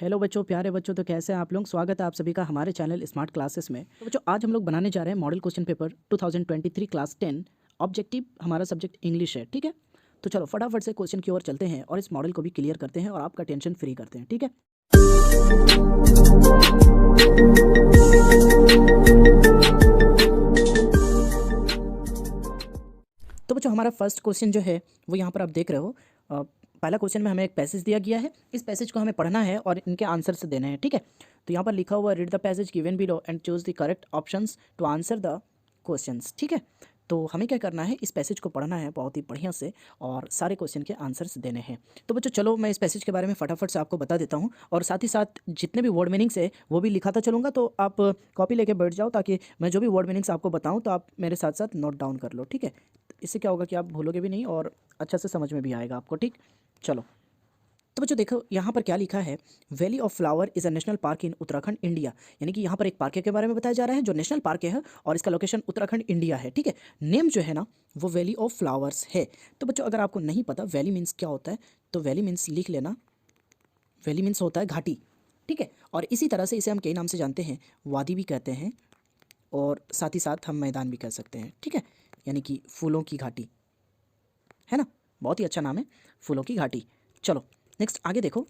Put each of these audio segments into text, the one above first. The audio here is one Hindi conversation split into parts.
हेलो बच्चों, प्यारे बच्चों, तो कैसे हैं आप लोग। स्वागत है आप सभी का हमारे चैनल स्मार्ट क्लासेस में। तो बच्चों, आज हम लोग बनाने जा रहे हैं model question paper 2023 class 10। Objective हमारा सब्जेक्ट इंग्लिश है, ठीक है। तो चलो फटाफट से क्वेश्चन की ओर चलते हैं और इस मॉडल को भी क्लियर करते हैं और आपका टेंशन फ्री करते हैं, ठीक है। तो बच्चों, हमारा फर्स्ट क्वेश्चन जो है वो यहाँ पर आप देख रहे हो। पहला क्वेश्चन में हमें एक पैसेज दिया गया है, इस पैसेज को हमें पढ़ना है और इनके आंसर्स देने हैं, ठीक है। तो यहाँ पर लिखा हुआ read the passage given below and choose the correct options to answer the questions, ठीक है। तो हमें क्या करना है, इस पैसेज को पढ़ना है बहुत ही बढ़िया से और सारे क्वेश्चन के आंसर्स देने हैं। तो बच्चों चलो मैं इस पैसेज के बारे में फटाफट से आपको बता देता हूँ और साथ ही साथ जितने भी वर्ड मीनिंग्स है वो भी लिखाता चलूँगा। तो आप कॉपी लेके बैठ जाओ ताकि मैं जो भी वर्ड मीनिंग्स आपको बताऊँ तो आप मेरे साथ साथ नोट डाउन कर लो, ठीक है। इससे क्या होगा कि आप भूलोगे भी नहीं और अच्छा से समझ में भी आएगा आपको, ठीक। चलो तो बच्चों देखो यहाँ पर क्या लिखा है। Valley of flower is a national park in Uttarakhand India. यानी कि यहाँ पर एक पार्क के बारे में बताया जा रहा है जो नेशनल पार्क है और इसका लोकेशन उत्तराखंड इंडिया है, ठीक है। नेम जो है ना वो वैली ऑफ फ्लावर्स है। तो बच्चों अगर आपको नहीं पता वैली मीन्स क्या होता है तो वैली मीन्स लिख लेना। वैली मीन्स होता है घाटी, ठीक है। और इसी तरह से इसे हम कई नाम से जानते हैं, वादी भी कहते हैं और साथ ही साथ हम मैदान भी कह सकते हैं, ठीक है। यानी कि फूलों की घाटी है ना, बहुत ही अच्छा नाम है, फूलों की घाटी। चलो नेक्स्ट आगे देखो।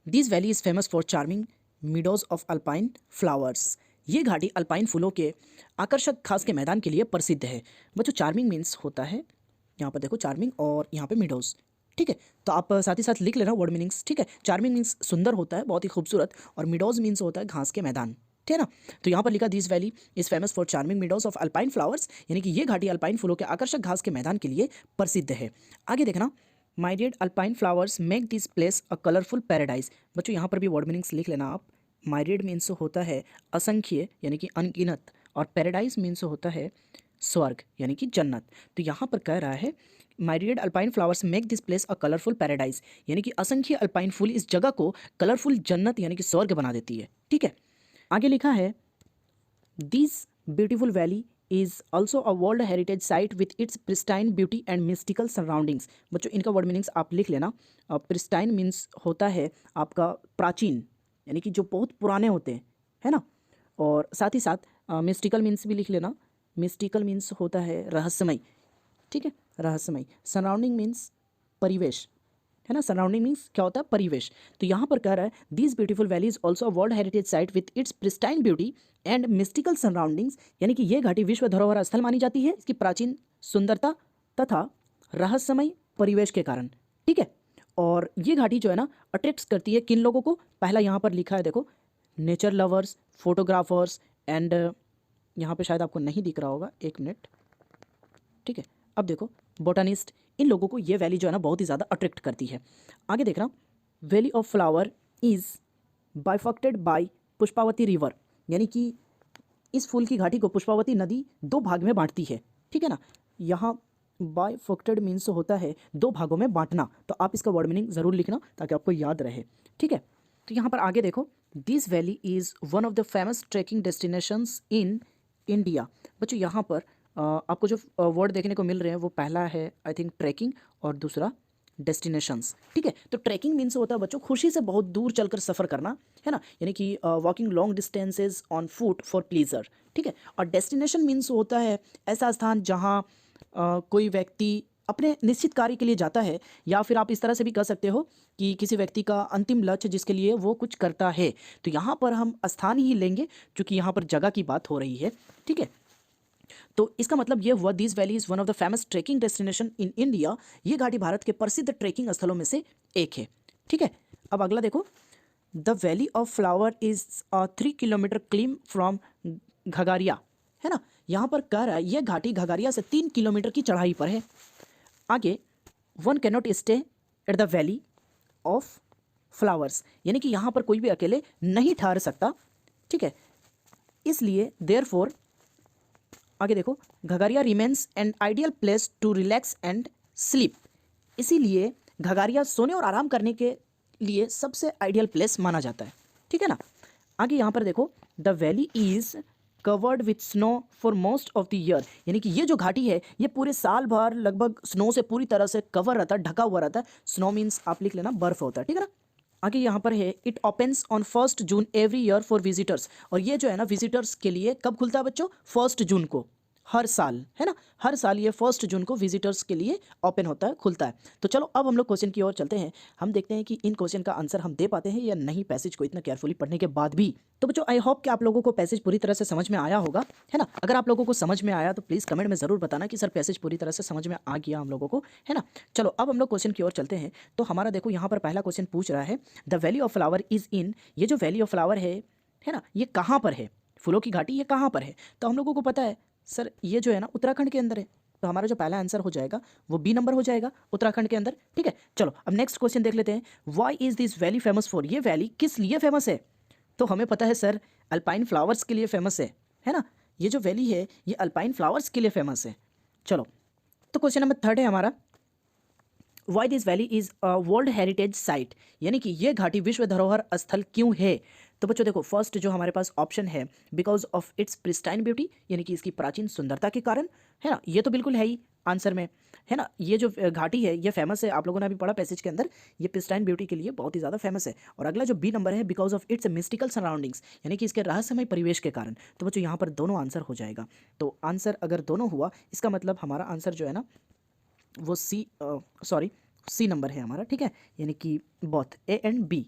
This valley is famous for charming meadows of alpine flowers. ये घाटी अल्पाइन फूलों के आकर्षक घास के मैदान के लिए प्रसिद्ध है। बच्चों चार्मिंग मीन्स होता है, यहाँ पर देखो चार्मिंग और यहाँ पे मीडोज, ठीक है। तो आप साथ ही साथ लिख लेना वर्ड मीनिंग्स, ठीक है। चार्मिंग मीन्स सुंदर होता है, बहुत ही खूबसूरत, और मीडोज मीन्स होता है घास के मैदान, ठीक है ना। तो यहाँ पर लिखा this valley is famous for charming meadows of alpine flowers, यानी कि ये घाटी अल्पाइन फूलों के आकर्षक घास के मैदान के लिए प्रसिद्ध है। आगे देखना, myriad alpine flowers make this place a colourful paradise. बच्चों यहाँ पर भी वर्ड मीनिंग्स लिख लेना आप। माइरियड मीन्स होता है असंख्य यानी कि अनगिनत, और पैराडाइज मीन्स होता है स्वर्ग यानी कि जन्नत। तो यहाँ पर कह रहा है myriad alpine flowers make this place a colourful paradise, यानी कि असंख्य अल्पाइन फूल इस जगह को कलरफुल जन्नत यानी कि स्वर्ग बना देती है, ठीक है। आगे लिखा है this beautiful valley is also a world heritage site with its pristine beauty and mystical surroundings. बच्चों इनका वर्ड मीनिंग्स आप लिख लेना। प्रिस्टाइन मीन्स होता है आपका प्राचीन, यानी कि जो बहुत पुराने होते हैं, है ना। और साथ ही साथ मिस्टिकल मीन्स भी लिख लेना। मिस्टिकल मीन्स होता है रहस्यमय, ठीक है, रहस्यमय। सराउंडिंग मीन्स परिवेश, है ना। सराउंडिंग मीन्स क्या होता है, परिवेश। तो यहाँ पर कह रहा है this beautiful valley is also world heritage site with its pristine beauty and mystical surroundings, यानी कि ये घाटी विश्व धरोहर स्थल मानी जाती है इसकी प्राचीन सुंदरता तथा रहस्यमय परिवेश के कारण, ठीक है। और ये घाटी जो है ना अट्रैक्ट करती है किन लोगों को, पहला यहाँ पर लिखा है देखो, नेचर लवर्स, फोटोग्राफर्स एंड यहाँ पे शायद आपको नहीं दिख रहा होगा, एक मिनट, ठीक है। अब देखो बोटानिस्ट, इन लोगों को ये वैली जो है ना बहुत ही ज़्यादा अट्रैक्ट करती है। आगे देखना, valley of flower is bifurcated by Pushpavati river, यानी कि इस फूल की घाटी को पुष्पावती नदी दो भाग में बांटती है, ठीक है ना। यहाँ बाइफक्टेड मीन्स होता है दो भागों में बांटना, तो आप इसका वर्ड मीनिंग ज़रूर लिखना ताकि आपको याद रहे, ठीक है। तो यहाँ पर आगे देखो, this valley is one of the famous trekking destinations in India. बच्चों यहाँ पर आपको जो वर्ड देखने को मिल रहे हैं वो पहला है आई थिंक ट्रैकिंग और दूसरा डेस्टिनेशंस, ठीक है। तो ट्रैकिंग मीन्स होता है बच्चों खुशी से बहुत दूर चलकर सफ़र करना, है ना, यानी कि walking long distances on foot for pleaser, ठीक है। और डेस्टिनेशन मीन्स होता है ऐसा स्थान जहाँ कोई व्यक्ति अपने निश्चित कार्य के लिए जाता है, या फिर आप इस तरह से भी कह सकते हो कि किसी व्यक्ति का अंतिम लक्ष्य जिसके लिए वो कुछ करता है। तो यहाँ पर हम स्थान ही लेंगे क्योंकि यहाँ पर जगह की बात हो रही है, ठीक है। तो इसका मतलब ये हुआ this valley is one of the famous trekking destination in India, ये घाटी भारत के प्रसिद्ध ट्रैकिंग स्थलों में से एक है, ठीक है। अब अगला देखो, the valley of flower is 3 kilometre climb from Ghangaria, है ना। यहाँ पर कह रहा है यह घाटी घगारिया से 3 किलोमीटर की चढ़ाई पर है। आगे, one cannot stay at the valley of flowers, यानी कि यहाँ पर कोई भी अकेले नहीं ठहर सकता, ठीक है। इसलिए देयरफॉर आगे देखो, Ghangaria remains an ideal place to relax and sleep, इसीलिए घगारिया सोने और आराम करने के लिए सबसे आइडियल प्लेस माना जाता है, ठीक है ना। आगे यहाँ पर देखो, the valley is covered with snow for most of the year, यानी कि ये जो घाटी है ये पूरे साल भर लगभग स्नो से पूरी तरह से कवर रहता है, ढका हुआ रहता है। स्नो मीन्स आप लिख लेना बर्फ होता है, ठीक है ना। आगे यहाँ पर है it opens on 1 June every year for visitors. और ये जो है ना विजिटर्स के लिए कब खुलता है बच्चों? 1 जून को, हर साल, है ना, हर साल ये 1 जून को विजिटर्स के लिए ओपन होता है, खुलता है। तो चलो अब हम लोग क्वेश्चन की ओर चलते हैं। हम देखते हैं कि इन क्वेश्चन का आंसर हम दे पाते हैं या नहीं पैसेज को इतना केयरफुली पढ़ने के बाद भी। तो बच्चों आई होप कि आप लोगों को पैसेज पूरी तरह से समझ में आया होगा, है ना। अगर आप लोगों को समझ में आया तो प्लीज़ कमेंट में ज़रूर बताना कि सर पैसेज पूरी तरह से समझ में आ गया हम लोगों को, है ना। चलो अब हम लोग क्वेश्चन की ओर चलते हैं। तो हमारा देखो यहाँ पर पहला क्वेश्चन पूछ रहा है the valley of flower is in. ये जो वैली ऑफ फ्लावर है ना, ये कहाँ पर है? फूलों की घाटी ये कहाँ पर है? तो हम लोगों को पता है सर ये जो है ना उत्तराखंड के अंदर है। तो हमारा जो पहला आंसर हो जाएगा वो बी नंबर हो जाएगा, उत्तराखंड के अंदर, ठीक है। चलो अब नेक्स्ट क्वेश्चन देख लेते हैं। Why is this valley famous for? ये वैली किस लिए फेमस है? तो हमें पता है सर अल्पाइन फ्लावर्स के लिए फेमस है ना। ये जो वैली है ये अल्पाइन फ्लावर्स के लिए फेमस है। चलो तो क्वेश्चन नंबर 3 है हमारा, why this valley is world heritage site, यानी कि ये घाटी विश्व धरोहर स्थल क्यों है? तो बच्चों देखो फर्स्ट जो हमारे पास ऑप्शन है because of its pristine beauty, यानी कि इसकी प्राचीन सुंदरता के कारण, है ना। ये तो बिल्कुल है ही आंसर में, है ना। ये जो घाटी है ये फेमस है, आप लोगों ने अभी पढ़ा पैसेज के अंदर, ये प्रिस्टाइन ब्यूटी के लिए बहुत ही ज़्यादा फेमस है। और अगला जो बी नंबर है because of its mystical surroundings, यानी कि इसके रहस्यमय परिवेश के कारण। तो बच्चों यहाँ पर दोनों आंसर हो जाएगा। तो आंसर अगर दोनों हुआ इसका मतलब हमारा आंसर जो है ना वो सी नंबर है हमारा, ठीक है, यानी कि बोथ ए एंड बी,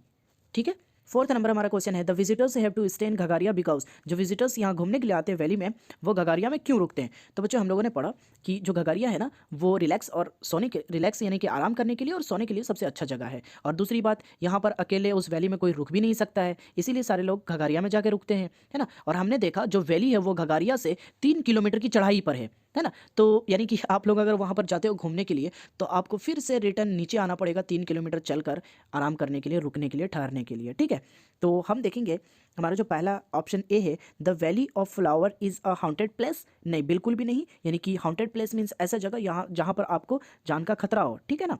ठीक है। 4th नंबर हमारा क्वेश्चन है the visitors have to stay in Ghangaria because, जो विजिटर्स यहाँ घूमने के लिए आते हैं वैली में वो घगारिया में क्यों रुकते हैं? तो बच्चों हम लोगों ने पढ़ा कि जो घगारिया है ना वो रिलैक्स यानी कि आराम करने के लिए और सोने के लिए सबसे अच्छा जगह है। और दूसरी बात यहाँ पर अकेले उस वैली में कोई रुक भी नहीं सकता है, इसीलिए सारे लोग घगारिया में जाके रुकते हैं, है ना। और हमने देखा जो वैली है वो घगारिया से 3 किलोमीटर की चढ़ाई पर है ना। तो यानी कि आप लोग अगर वहाँ पर जाते हो घूमने के लिए तो आपको फिर से रिटर्न नीचे आना पड़ेगा 3 किलोमीटर चलकर, आराम करने के लिए, रुकने के लिए, ठहरने के लिए, ठीक है। तो हम देखेंगे हमारा जो पहला ऑप्शन ए है the valley of flower is a haunted place, नहीं बिल्कुल भी नहीं, यानी कि हाउंटेड प्लेस मीन्स ऐसा जगह यहाँ जहाँ पर आपको जान का खतरा हो, ठीक है ना।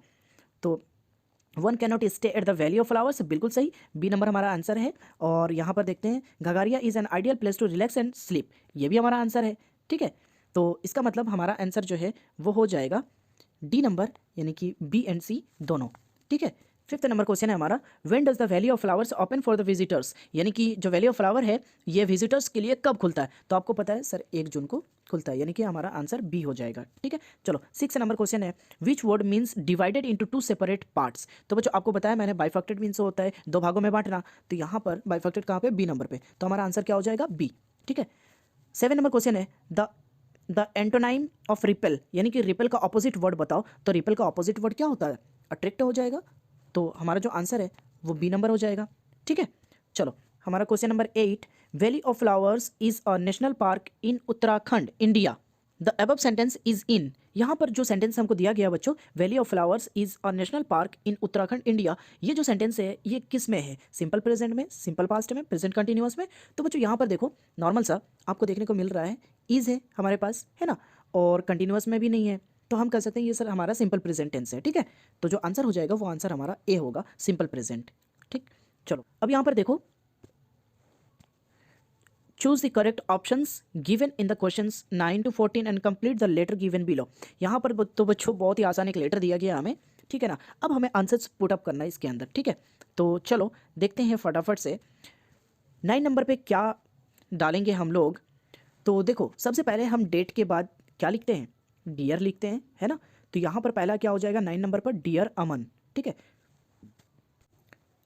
तो one cannot stay at the valley of flowers, बिल्कुल सही, बी नंबर हमारा आंसर है। और यहाँ पर देखते हैं Ghangaria is an ideal place to relax and sleep, ये भी हमारा आंसर है, ठीक है। तो इसका मतलब हमारा आंसर जो है वो हो जाएगा डी नंबर, यानी कि बी एंड सी दोनों, ठीक है। 5th नंबर क्वेश्चन है हमारा when does the valley of flowers open for the visitors, यानी कि जो वैली ऑफ फ्लावर है ये विजिटर्स के लिए कब खुलता है? तो आपको पता है सर 1 जून को खुलता है, यानी कि हमारा आंसर बी हो जाएगा, ठीक है। चलो 6 नंबर क्वेश्चन है which word means divided into 2 separate parts. तो बच्चों आपको बताया मैंने बाइफैक्टेड मीन्स होता है 2 भागों में बांटना, तो यहाँ पर बाइफैक्टेड कहाँ पे? बी नंबर पे, तो हमारा आंसर क्या हो जाएगा? बी, ठीक है। 7 नंबर क्वेश्चन है द एंटोनाइम ऑफ रिपेल, यानी कि रिपेल का ऑपोजिट वर्ड बताओ। तो रिपेल का ऑपोजिट वर्ड क्या होता है? अट्रैक्ट हो जाएगा। तो हमारा जो आंसर है वो बी नंबर हो जाएगा, ठीक है। चलो हमारा question number 8 valley of flowers is a national park in Uttarakhand India, the above sentence is in. यहाँ पर जो सेंटेंस हमको दिया गया बच्चों valley of flowers is a national park in Uttarakhand India, ये जो सेंटेंस है ये किस में है? सिंपल प्रेजेंट में, सिंपल पास्ट में, प्रेजेंट कंटिन्यूअस में। तो बच्चों यहाँ पर देखो नॉर्मल सा आपको देखने को मिल रहा है, इज है हमारे पास, है ना, और कंटिन्यूअस में भी नहीं है, तो हम कह सकते हैं ये सर हमारा सिंपल प्रेजेंट टेंस है, ठीक है। तो जो आंसर हो जाएगा वो आंसर हमारा ए होगा, सिंपल प्रेजेंट, ठीक। चलो अब यहाँ पर देखो choose the correct options given in the questions 9 to 14 and complete the letter given below. यहाँ पर तो बच्चों बहुत ही आसान एक लेटर दिया गया हमें, ठीक है ना। अब हमें आंसर्स पुट अप करना है इसके अंदर, ठीक है। तो चलो देखते हैं फटाफट से 9 नंबर पे क्या डालेंगे हम लोग। तो देखो सबसे पहले हम डेट के बाद क्या लिखते हैं? डियर लिखते हैं, है ना। तो यहाँ पर पहला क्या हो जाएगा 9 नंबर पर? डियर अमन, ठीक है।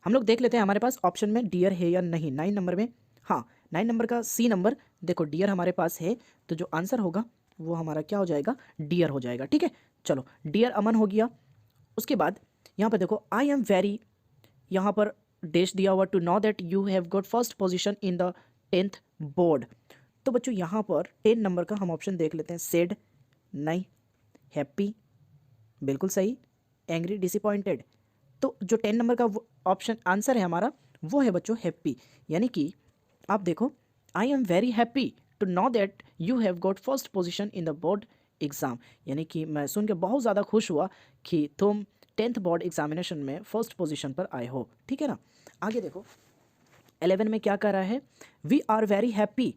हम लोग देख लेते हैं हमारे पास ऑप्शन में डियर है या नहीं 9 नंबर में। हाँ 9 नंबर का सी नंबर देखो डियर हमारे पास है, तो जो आंसर होगा वो हमारा क्या हो जाएगा? डियर हो जाएगा, ठीक है। चलो डियर अमन हो गया। उसके बाद यहाँ पर देखो आई एम वेरी, यहाँ पर डैश दिया हुआ to know that you have got first position in the 10th board. तो बच्चों यहाँ पर 10 नंबर का हम ऑप्शन देख लेते हैं। सैड नहीं, हैप्पी बिल्कुल सही, एंग्री डिसअपॉइंटेड। तो जो 10 नंबर का ऑप्शन आंसर है हमारा वो है बच्चों हैप्पी, यानी कि आप देखो I am very happy to know that you have got first position in the board exam, यानी कि मैं सुन के बहुत ज़्यादा खुश हुआ कि तुम 10th बोर्ड एग्जामिनेशन में फर्स्ट पोजीशन पर आए हो, ठीक है ना। आगे देखो 11 में क्या कर रहा है? We are very happy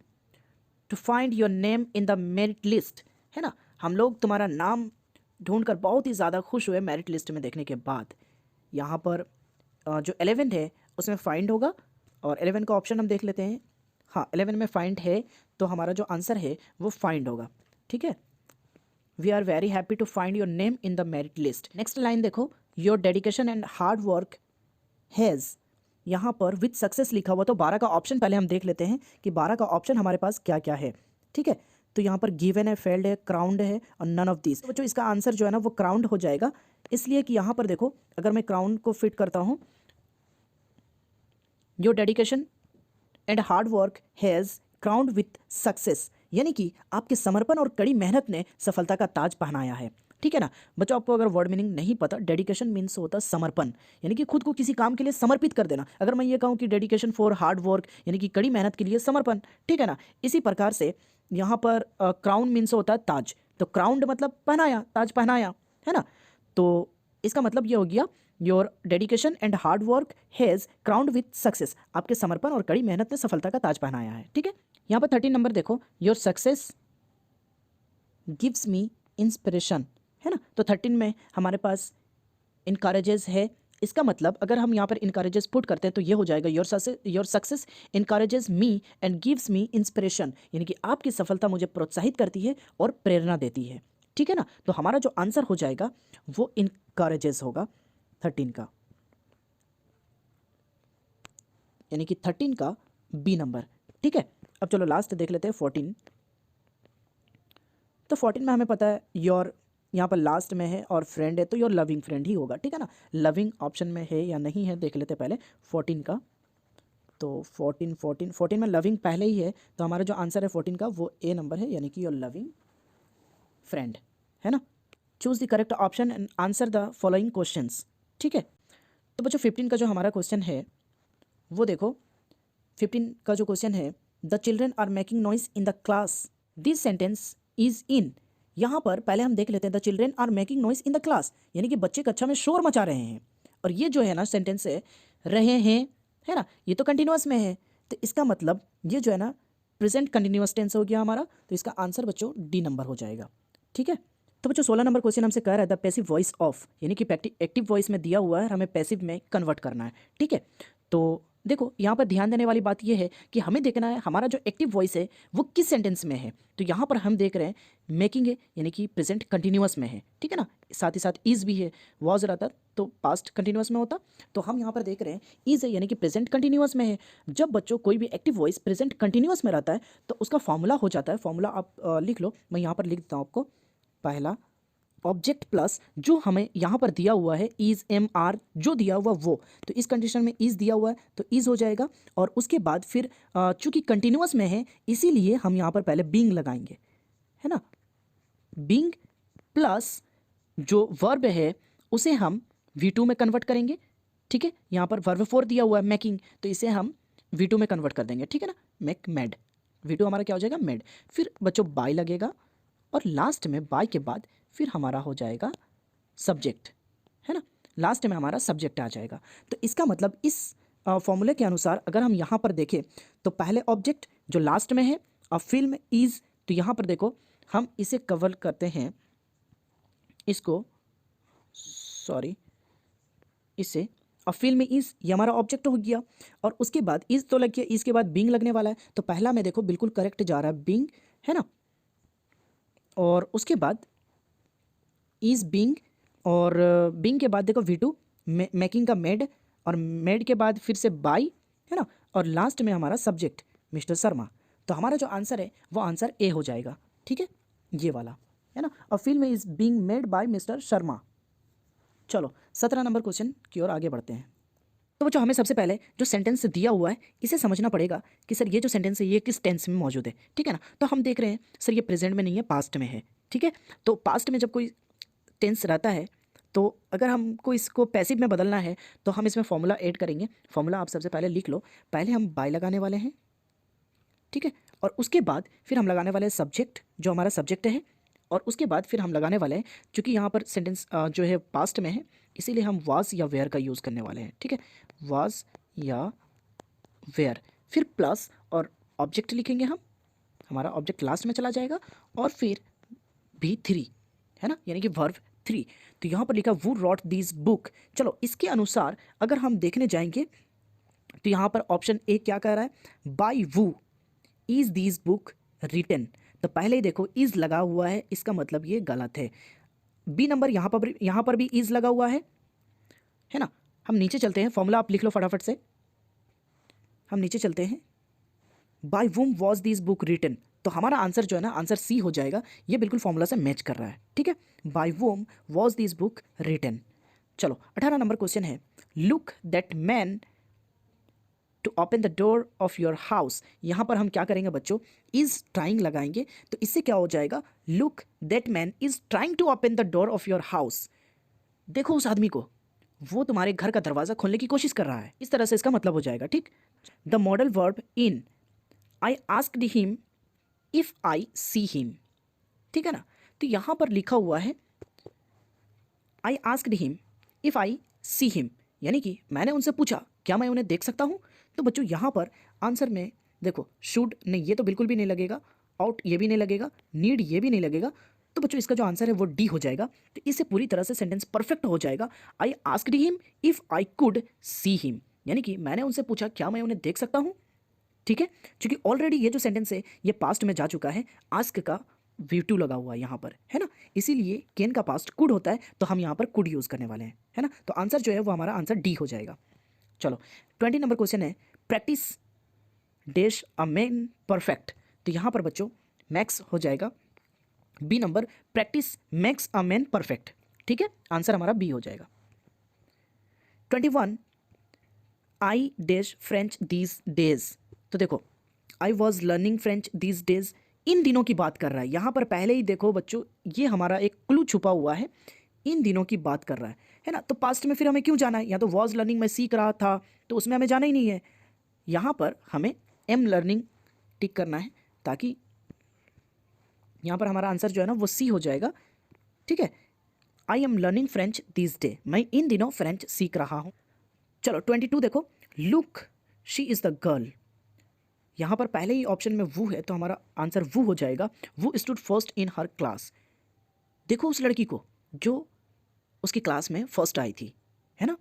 to find your name in the merit list, है ना। हम लोग तुम्हारा नाम ढूंढकर बहुत ही ज़्यादा खुश हुए मेरिट लिस्ट में देखने के बाद। यहाँ पर जो 11 है उसमें फाइंड होगा, और 11 का ऑप्शन हम देख लेते हैं। हाँ, 11 में फाइंड है, तो हमारा जो आंसर है वो फाइंड होगा। ठीक है, we are very happy to find your name in the merit list. Next line देखो, your dedication and hard work has, यहाँ पर विथ सक्सेस लिखा हुआ, तो 12 का ऑप्शन पहले हम देख लेते हैं कि 12 का ऑप्शन हमारे पास क्या क्या है। ठीक है, तो यहाँ पर गिवन है, फेल्ड है, क्राउंड है और नन ऑफ दिस। तो बच्चों इसका आंसर जो है ना वो क्राउंड हो जाएगा, इसलिए कि यहाँ पर देखो अगर मैं क्राउंड को फिट करता हूँ, your dedication and hard work has crowned with success, यानी कि आपके समर्पण और कड़ी मेहनत ने सफलता का ताज पहनाया है। ठीक है ना बच्चों, आपको अगर वर्ड मीनिंग नहीं पता, डेडिकेशन मीन्स होता है समर्पण, यानी कि खुद को किसी काम के लिए समर्पित कर देना। अगर मैं ये कहूँ कि डेडिकेशन फॉर हार्ड वर्क, यानी कि कड़ी मेहनत के लिए समर्पण। ठीक है ना, इसी प्रकार से यहाँ पर क्राउन मीन्स होता है ताज, तो क्राउंड मतलब पहनाया, ताज पहनाया, है ना। तो इसका मतलब ये हो गया, your dedication and hard work has crowned with success, आपके समर्पण और कड़ी मेहनत ने सफलता का ताज पहनाया है। ठीक है, यहाँ पर 13 नंबर देखो, your success gives me inspiration, है ना। तो 13 में हमारे पास इनकरेजेस है, इसका मतलब अगर हम यहाँ पर इनकरेजेस पुट करते हैं तो ये हो जाएगा, your success encourages me and gives me inspiration, यानी कि आपकी सफलता मुझे प्रोत्साहित करती है और प्रेरणा देती है। ठीक है ना, तो हमारा जो आंसर हो जाएगा वो इनकरेजेस होगा 13 का, यानी कि 13 का बी नंबर। ठीक है, अब चलो लास्ट देख लेते हैं 14। तो 14 में हमें पता है योर यहाँ पर लास्ट में है और फ्रेंड है, तो योर लविंग फ्रेंड ही होगा। ठीक है ना, लविंग ऑप्शन में है या नहीं है देख लेते पहले 14 का। तो 14 में लविंग पहले ही है, तो हमारा जो आंसर है 14 का वो ए नंबर है, यानी कि योर लविंग फ्रेंड, है ना। Choose the correct option and answer the following questions. ठीक है, तो बच्चों 15 का जो हमारा क्वेश्चन है वो देखो, 15 का जो क्वेश्चन है, the children are making noise in the class, this sentence is in. यहाँ पर पहले हम देख लेते हैं, the children are making noise in the class, यानी कि बच्चे कक्षा में शोर मचा रहे हैं, और ये जो है ना सेंटेंस है रहे हैं, है ना, ये तो कंटिन्यूअस में है, तो इसका मतलब ये जो है ना प्रेजेंट कंटिन्यूअस टेंस हो गया हमारा, तो इसका आंसर बच्चों डी नंबर हो जाएगा। ठीक है, तो बच्चों 16 नंबर क्वेश्चन हमसे कह रहा है द पैसिव वॉइस ऑफ, यानी कि एक्टिव वॉइस में दिया हुआ है, हमें पैसिव में कन्वर्ट करना है। ठीक है, तो देखो यहाँ पर ध्यान देने वाली बात यह है कि हमें देखना है हमारा जो एक्टिव वॉइस है वो किस सेंटेंस में है। तो यहाँ पर हम देख रहे हैं मेकिंग है, यानी कि प्रेजेंट कंटिन्यूअस में है। ठीक है ना, साथ ही साथ इज़ भी है, वॉज रहता तो पास्ट कंटिन्यूअस में होता, तो हम यहाँ पर देख रहे हैं इज़ है, यानी कि प्रेजेंट कंटिन्यूअस में है। जब बच्चों कोई भी एक्टिव वॉइस प्रेजेंट कंटिन्यूअस में रहता है तो उसका फॉर्मूला हो जाता है, फॉर्मूला आप लिख लो, मैं यहाँ पर लिख देता हूँ आपको। पहला ऑब्जेक्ट प्लस जो हमें यहाँ पर दिया हुआ है इज़ एम आर, जो दिया हुआ वो, तो इस कंडीशन में इज़ दिया हुआ है तो इज़ हो जाएगा, और उसके बाद फिर चूंकि कंटिन्यूअस में है इसीलिए हम यहाँ पर पहले बीइंग लगाएंगे, है ना। बीइंग प्लस जो वर्ब है उसे हम V2 में कन्वर्ट करेंगे। ठीक है, यहाँ पर वर्ब 4 दिया हुआ है मेकिंग, तो इसे हम V2 में कन्वर्ट कर देंगे। ठीक है ना, मेक मेड, V2 हमारा क्या हो जाएगा मेड, फिर बच्चों बाय लगेगा, और लास्ट में बाय के बाद फिर हमारा हो जाएगा सब्जेक्ट, है ना, लास्ट में हमारा सब्जेक्ट आ जाएगा। तो इसका मतलब इस फॉर्मूले के अनुसार अगर हम यहाँ पर देखें तो पहले ऑब्जेक्ट जो लास्ट में है और फिल्म इज़, तो यहाँ पर देखो हम इसे कवर करते हैं, इसको सॉरी इसे, और फिल्म में इज़ ये हमारा ऑब्जेक्ट हो गया, और उसके बाद इज़ तो लग गया, इज़ के बाद बीइंग लगने वाला है, तो पहला में देखो बिल्कुल करेक्ट जा रहा है बीइंग, है ना, और उसके बाद इज़ बीइंग, और बीइंग के बाद देखो V2 मेकिंग का मेड, और मेड के बाद फिर से बाय, है ना, और लास्ट में हमारा सब्जेक्ट मिस्टर शर्मा। तो हमारा जो आंसर है वो आंसर ए हो जाएगा। ठीक है, ये वाला, है ना, और film is being made by mister Sharma. चलो 17 नंबर क्वेश्चन की ओर आगे बढ़ते हैं। तो बच्चों हमें सबसे पहले जो सेंटेंस दिया हुआ है इसे समझना पड़ेगा कि सर ये जो सेंटेंस है ये किस टेंस में मौजूद है। ठीक है ना, तो हम देख रहे हैं सर ये प्रेजेंट में नहीं है, पास्ट में है। ठीक है, तो पास्ट में जब कोई टेंस रहता है तो अगर हमको इसको पैसिव में बदलना है तो हम इसमें फॉर्मूला ऐड करेंगे। फॉर्मूला आप सबसे पहले लिख लो, पहले हम बाय लगाने वाले हैं, ठीक है, और उसके बाद फिर हम लगाने वाले हैं सब्जेक्ट जो हमारा सब्जेक्ट है, और उसके बाद फिर हम लगाने वाले हैं, चूँकि यहाँ पर सेंटेंस जो है पास्ट में है इसीलिए हम वाज या वेयर का यूज़ करने वाले हैं। ठीक है, वाज या वेयर, फिर प्लस और ऑब्जेक्ट लिखेंगे हम, हमारा ऑब्जेक्ट लास्ट में चला जाएगा, और फिर V3, है ना, यानी कि वर्ब 3। तो यहाँ पर लिखा वू रॉट दिस बुक। चलो इसके अनुसार अगर हम देखने जाएंगे तो यहाँ पर ऑप्शन ए क्या कह रहा है, by who is this book written. तो पहले ही देखो इज लगा हुआ है, इसका मतलब ये गलत है। बी नंबर यहाँ पर भी इज लगा हुआ है ना। हम नीचे चलते हैं, फॉर्मूला आप लिख लो फटाफट से। हम नीचे चलते हैं, by whom was this book written. तो हमारा आंसर जो है ना, आंसर सी हो जाएगा। ये बिल्कुल फॉर्मूला से मैच कर रहा है, ठीक है। By whom was this book written. चलो 18 नंबर क्वेश्चन है, look that man to open the door of your house. यहाँ पर हम क्या करेंगे बच्चों, इज ट्राइंग लगाएंगे। तो इससे क्या हो जाएगा, look that man is trying to open the door of your house. देखो उस आदमी को, वो तुम्हारे घर का दरवाज़ा खोलने की कोशिश कर रहा है। इस तरह से इसका मतलब हो जाएगा, ठीक। The modal verb in I asked him if I see him, ठीक है ना। तो यहाँ पर लिखा हुआ है I asked him if I see him, यानी कि मैंने उनसे पूछा क्या मैं उन्हें देख सकता हूँ। तो बच्चों यहाँ पर आंसर में देखो, शुड नहीं, ये तो बिल्कुल भी नहीं लगेगा, आउट ये भी नहीं लगेगा, नीड ये भी नहीं लगेगा। तो बच्चों इसका जो आंसर है वो डी हो जाएगा। तो इससे पूरी तरह से सेंटेंस परफेक्ट हो जाएगा। I asked him if I could see him, यानी कि मैंने उनसे पूछा क्या मैं उन्हें देख सकता हूँ, ठीक है। क्योंकि ऑलरेडी ये जो सेंटेंस है ये पास्ट में जा चुका है, आस्क का V2 लगा हुआ है यहाँ पर, है ना। इसीलिए कैन का पास्ट कुड होता है, तो हम यहाँ पर कुड यूज़ करने वाले हैं, है ना। तो आंसर जो है वो हमारा आंसर डी हो जाएगा। चलो 20 नंबर क्वेश्चन है, practice dash a man perfect. तो यहाँ पर बच्चों मैक्स हो जाएगा B number, practice makes a man perfect, ठीक है। आंसर हमारा बी हो जाएगा। 21 I dash French these days. तो देखो I was learning French these days, इन दिनों की बात कर रहा है। यहाँ पर पहले ही देखो बच्चों, ये हमारा एक क्लू छुपा हुआ है, इन दिनों की बात कर रहा है ना। तो पास्ट में फिर हमें क्यों जाना है, या तो वॉज लर्निंग में सीख रहा था, तो उसमें हमें जाना ही नहीं है। यहाँ पर हमें एम लर्निंग टिक करना है, ताकि यहाँ पर हमारा आंसर जो है ना वो सी हो जाएगा, ठीक है। I am learning French this day, मैं इन दिनों फ्रेंच सीख रहा हूँ। चलो 22 देखो, look she is the girl. यहाँ पर पहले ही ऑप्शन में वो है, तो हमारा आंसर वो हो जाएगा। वो stood first in her class. देखो उस लड़की को जो उसकी क्लास में फर्स्ट आई थी, है ना।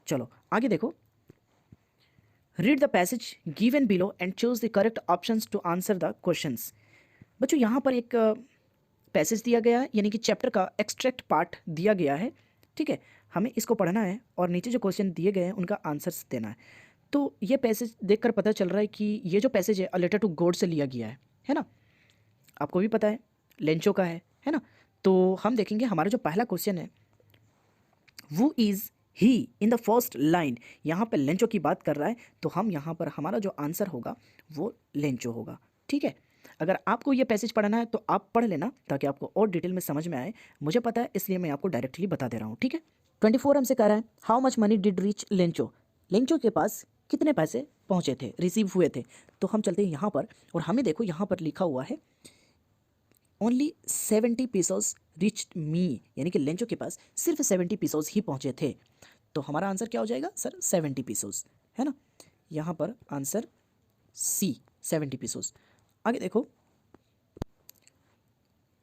चलो आगे देखो, read the passage given below and choose the correct options to answer the questions. बच्चों यहाँ पर एक पैसेज दिया गया है, यानी कि चैप्टर का एक्सट्रैक्ट पार्ट दिया गया है, ठीक है। हमें इसको पढ़ना है और नीचे जो क्वेश्चन दिए गए हैं उनका आंसर्स देना है। तो ये पैसेज देखकर पता चल रहा है कि ये जो पैसेज है अ लेटर टू गॉड से लिया गया है ना। आपको भी पता है लेंचो का है ना। तो हम देखेंगे हमारा जो पहला क्वेश्चन है, वो is he in the first line. यहाँ पर लेंचो की बात कर रहा है, तो हम यहाँ पर हमारा जो आंसर होगा वो लेंचो होगा, ठीक है। अगर आपको ये पैसेज पढ़ना है तो आप पढ़ लेना, ताकि आपको और डिटेल में समझ में आए। मुझे पता है, इसलिए मैं आपको डायरेक्टली बता दे रहा हूँ, ठीक है। 24 हमसे कह रहा है, how much money did reach Lencho. Lencho के पास कितने पैसे पहुँचे थे, रिसीव हुए थे। तो हम चलते हैं यहाँ पर, और हमें देखो यहाँ पर लिखा हुआ है ओनली 70 पीसोस रिच्ड मी, यानी कि लेंचो के पास सिर्फ 70 पीसोस ही पहुँचे थे। तो हमारा आंसर क्या हो जाएगा सर, 70 पीसोस, है ना। यहाँ पर आंसर सी 70 पीसोस। आगे देखो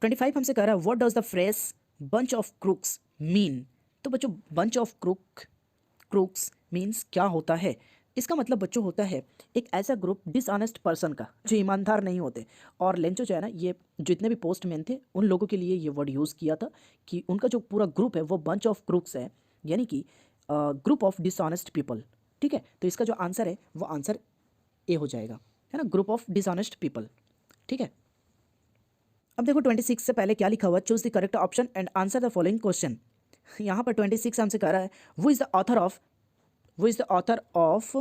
25 हमसे कह रहा है, what does the phrase bunch of crooks mean. तो बच्चों बंच ऑफ क्रूक्स मीन्स क्या होता है। इसका मतलब बच्चों होता है एक ऐसा ग्रुप डिसऑनेस्ट पर्सन का जो ईमानदार नहीं होते। और लेंचो जो है ना, ये जितने भी पोस्टमैन थे उन लोगों के लिए ये वर्ड यूज़ किया था कि उनका जो पूरा ग्रुप है वो बंच ऑफ क्रूक्स है, यानी कि ग्रुप ऑफ डिसऑनेस्ट पीपल, ठीक है। तो इसका जो आंसर है वो आंसर ए हो जाएगा, है ना, ग्रुप ऑफ डिसऑनेस्ट पीपल, ठीक है। अब देखो 26 से पहले क्या लिखा हुआ है, choose the correct option and answer the following question. यहाँ पर 26 हमसे कह रहा है, वो is the author of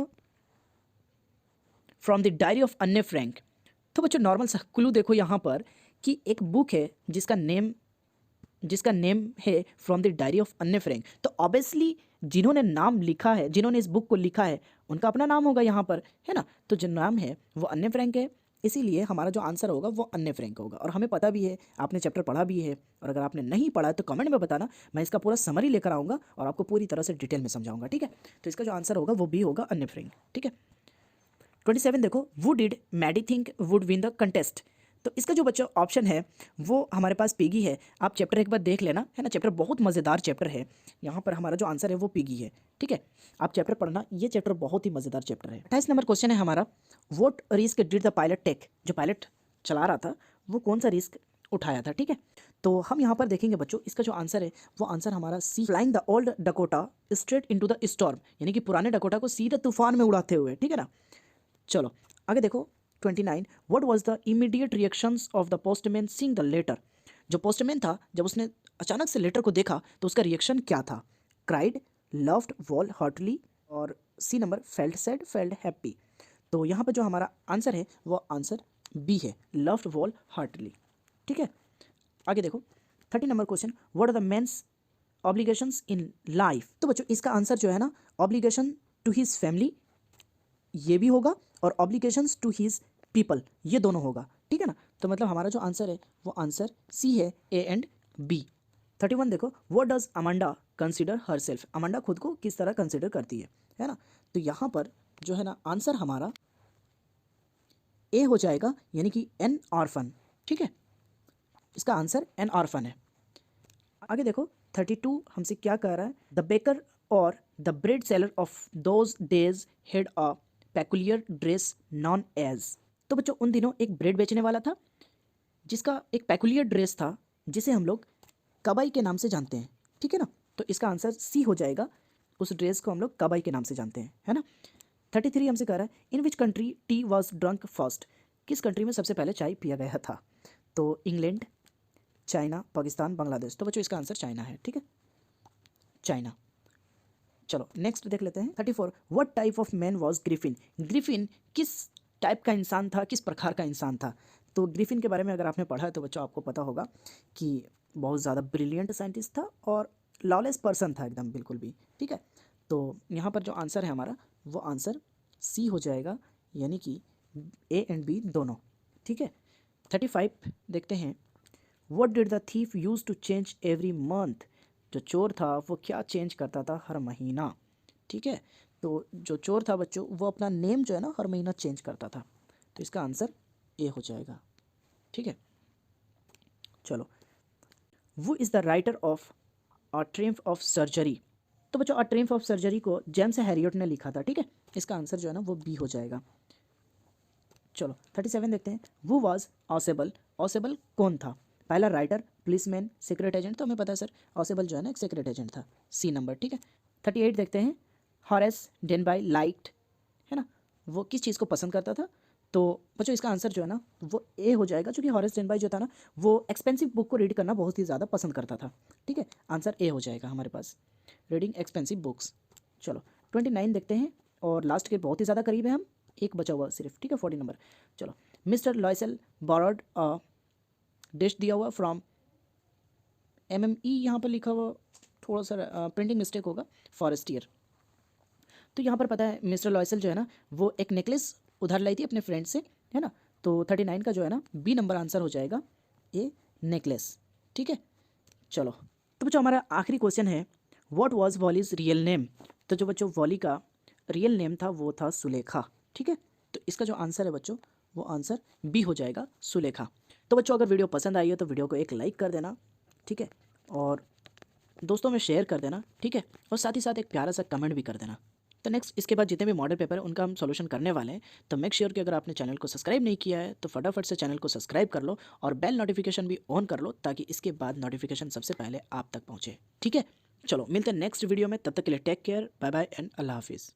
from the diary of अन्ने फ्रैंक। तो बच्चों नॉर्मल सा क्लू देखो यहाँ पर कि एक बुक है जिसका नेम है फ्रॉम द डायरी ऑफ अन्ने फ्रैंक। तो ऑब्वियसली जिन्होंने नाम लिखा है, जिन्होंने इस बुक को लिखा है, उनका अपना नाम होगा यहाँ पर, है ना। तो जो नाम है वो अन्ने फ्रैंक है, इसीलिए हमारा जो आंसर होगा वो अन्ने फ्रैंक होगा। और हमें पता भी है, आपने चैप्टर पढ़ा भी है, और अगर आपने नहीं पढ़ा है तो कमेंट में बताना, मैं इसका पूरा समरी लेकर आऊँगा और आपको पूरी तरह से डिटेल में समझाऊंगा, ठीक है। तो इसका जो आंसर होगा वो भी होगा अन्ने फ्रैंक, ठीक है। 27 देखो, who did Maddy think would win the contest. तो इसका जो बच्चों ऑप्शन है वो हमारे पास पिगी है। आप चैप्टर एक बार देख लेना, है ना, चैप्टर बहुत मज़ेदार चैप्टर है। यहाँ पर हमारा जो आंसर है वो पिगी है, ठीक है। आप चैप्टर पढ़ना, ये चैप्टर बहुत ही मज़ेदार चैप्टर है। 28 नंबर क्वेश्चन है हमारा, what risk did the pilot take. जो पायलट चला रहा था वो कौन सा रिस्क उठाया था, ठीक है। तो हम यहाँ पर देखेंगे बच्चों, इसका जो आंसर है वो आंसर हमारा C, flying the old Dakota straight into the storm, यानी कि पुराने डकोटा को सीधे तूफान में उड़ाते हुए, ठीक है ना। चलो आगे देखो 29, what was the immediate reactions of the postman seeing the letter. जो पोस्टमैन था जब उसने अचानक से लेटर को देखा तो उसका रिएक्शन क्या था। क्राइड, लव्ड, वॉल हार्टली, और C number felt sad, felt happy. तो यहाँ पर जो हमारा आंसर है वो आंसर बी है, लव्ड वॉल हार्टली, ठीक है। आगे देखो 30 number question, what are the men's obligations in life. तो बच्चों इसका आंसर जो है ना, ऑब्लिगेशन टू हिज फैमिली ये भी होगा, और ऑब्लिगेशंस टू हिज पीपल ये दोनों होगा, ठीक है ना। तो मतलब हमारा जो आंसर है वो आंसर सी है, ए एंड बी। 31 देखो, what does Amanda consider herself. Amanda खुद को किस तरह कंसिडर करती है ना। तो यहाँ पर जो है ना आंसर हमारा ए हो जाएगा, यानी कि एन ऑर्फन, ठीक है। इसका आंसर एन ऑर्फन है। आगे देखो 32 हमसे क्या कह रहा है, द बेकर और the bread seller of those days had a peculiar dress known as. तो बच्चों उन दिनों एक ब्रेड बेचने वाला था जिसका एक पेकुलियर ड्रेस था जिसे हम लोग कबाई के नाम से जानते हैं, ठीक है ना। तो इसका आंसर सी हो जाएगा, उस ड्रेस को हम लोग कबाई के नाम से जानते हैं, है ना। 33 हमसे कह रहा है, in which country tea was drunk first. किस कंट्री में सबसे पहले चाय पिया गया था। तो इंग्लैंड, चाइना, पाकिस्तान, बांग्लादेश। तो बच्चों इसका आंसर चाइना है, ठीक है, चाइना। चलो नेक्स्ट देख लेते हैं 34, what type of man was Griffin. Griffin किस टाइप का इंसान था, किस प्रकार का इंसान था। तो ग्रिफिन के बारे में अगर आपने पढ़ा है तो बच्चों आपको पता होगा कि बहुत ज़्यादा ब्रिलियंट साइंटिस्ट था और लॉलेस पर्सन था एकदम, बिल्कुल भी, ठीक है। तो यहाँ पर जो आंसर है हमारा वो आंसर सी हो जाएगा, यानी कि ए एंड बी दोनों, ठीक है। 35 देखते हैं, what did the thief use to change every month. जो चोर था वो क्या चेंज करता था हर महीना, ठीक है। तो जो चोर था बच्चों वो अपना नेम जो है ना हर महीना चेंज करता था। तो इसका आंसर ए हो जाएगा, ठीक है। चलो, वो is the writer of a triumph of surgery. तो बच्चों अ ट्रिम्फ ऑफ सर्जरी को जेम्स हैरियट ने लिखा था, ठीक है। इसका आंसर जो है ना वो बी हो जाएगा। चलो 37 देखते हैं, वो वाज ऑसेबल। ऑसेबल कौन था। पहला राइटर, पुलिसमैन, सीक्रेट एजेंट। तो हमें पता है सर ऑसेबल जो है ना एक सीक्रेट एजेंट था, सी नंबर, ठीक है। 38 देखते हैं, हॉरेस डेनबाई लाइक्ड, है ना, वो किस चीज़ को पसंद करता था। तो बच्चों इसका आंसर जो है ना वो ए हो जाएगा, क्योंकि हॉरेस डेनबाई जो था ना वो एक्सपेंसिव बुक को रीड करना बहुत ही ज़्यादा पसंद करता था, ठीक है। आंसर ए हो जाएगा हमारे पास, रीडिंग एक्सपेंसिव बुक्स। चलो 29 देखते हैं, और लास्ट के बहुत ही ज़्यादा करीब है हम, एक बचा हुआ सिर्फ, ठीक है, 40 नंबर। चलो, मिस्टर लॉयसेल बोरोड अ डिश दिया हुआ फ्रॉम MME, यहाँ पर लिखा हुआ थोड़ा सा प्रिंटिंग मिस्टेक होगा, फॉरेस्टियर। तो यहाँ पर पता है मिस्टर लॉयसेल जो है ना वो एक नेकलेस उधार लाई थी अपने फ्रेंड से, है ना। तो 39 का जो है ना बी नंबर आंसर हो जाएगा, ए नेकलेस, ठीक है। चलो तो बच्चों हमारा आखिरी क्वेश्चन है, what was volleys real name. तो जो बच्चों वॉली का रियल नेम था वो था सुलेखा, ठीक है। तो इसका जो आंसर है बच्चों वो आंसर बी हो जाएगा, सुलेखा। तो बच्चों अगर वीडियो पसंद आई है तो वीडियो को एक लाइक कर देना, ठीक है, और दोस्तों में शेयर कर देना, ठीक है, और साथ ही साथ एक प्यारा सा कमेंट भी कर देना। तो नेक्स्ट इसके बाद जितने भी मॉडल पेपर है उनका हम सॉल्यूशन करने वाले हैं। तो मेक श्योर कि अगर आपने चैनल को सब्सक्राइब नहीं किया है तो फटाफट से चैनल को सब्सक्राइब कर लो और बेल नोटिफिकेशन भी ऑन कर लो, ताकि इसके बाद नोटिफिकेशन सबसे पहले आप तक पहुँचे, ठीक है। चलो मिलते हैं नेक्स्ट वीडियो में, तब तक के लिए take care, bye bye and अल्लाह हाफिज़।